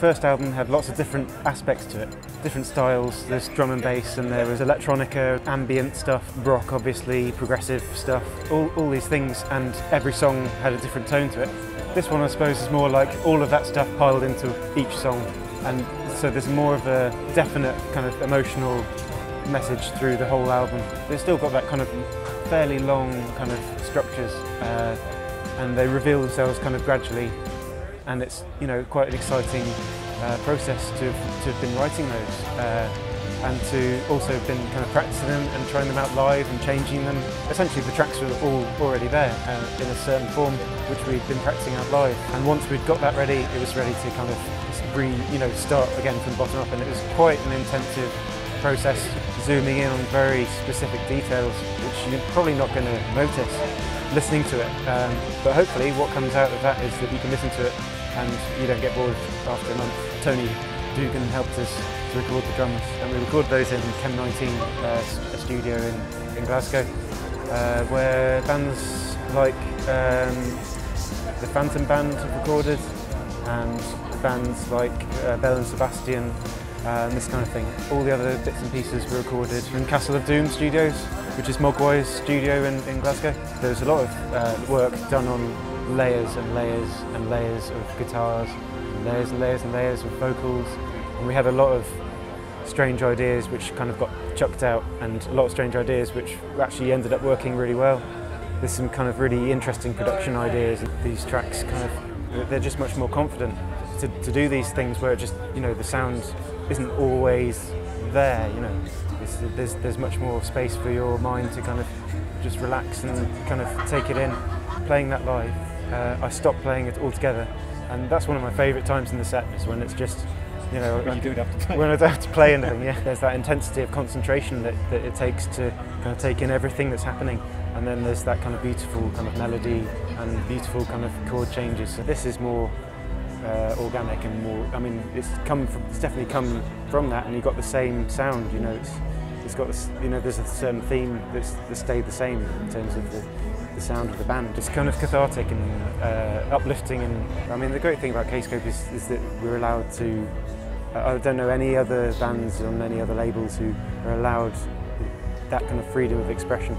first album had lots of different aspects to it, different styles. There's drum and bass, and there was electronica, ambient stuff, rock obviously, progressive stuff, all these things, and every song had a different tone to it. This one I suppose is more like all of that stuff piled into each song, and so there's more of a definite kind of emotional message through the whole album. They've still got that kind of fairly long kind of structures, and they reveal themselves kind of gradually, and it's, you know, quite an exciting process to have been writing those, and to also have been kind of practicing them and trying them out live and changing them. Essentially the tracks were all already there in a certain form which we'd been practicing out live, and once we'd got that ready, it was ready to kind of start again from the bottom up, and it was quite an intensive process, zooming in on very specific details which you're probably not going to notice listening to it, but hopefully what comes out of that is that you can listen to it and you don't get bored after a month. Tony Doogan helped us to record the drums, and we recorded those in Chem 19, a studio in Glasgow, where bands like the Phantom Band have recorded, and bands like Belle Sebastian, and this kind of thing. All the other bits and pieces were recorded in Castle of Doom Studios, which is Mogwai's studio in Glasgow. There's a lot of work done on layers and layers and layers of guitars, and layers and layers and layers of vocals, and we had a lot of strange ideas which kind of got chucked out, and a lot of strange ideas which actually ended up working really well. There's some kind of really interesting production ideas. These tracks they're just much more confident to do these things where it just, the sound isn't always there, There's much more space for your mind to kind of just relax and kind of take it in. Playing that live, I stopped playing it altogether, and that's one of my favourite times in the set, is when it's just, when I don't have to play anything. Yeah, there's that intensity of concentration that it takes to kind of take in everything that's happening, and then there's that kind of beautiful kind of melody and beautiful kind of chord changes. So this is more organic and more. I mean, it's definitely come from that, and you've got the same sound. It's got this, there's a certain theme that's stayed the same in terms of the sound of the band. It's kind of cathartic and uplifting, and I mean the great thing about Kscope is that we're allowed to. I don't know any other bands on any other labels who are allowed that kind of freedom of expression.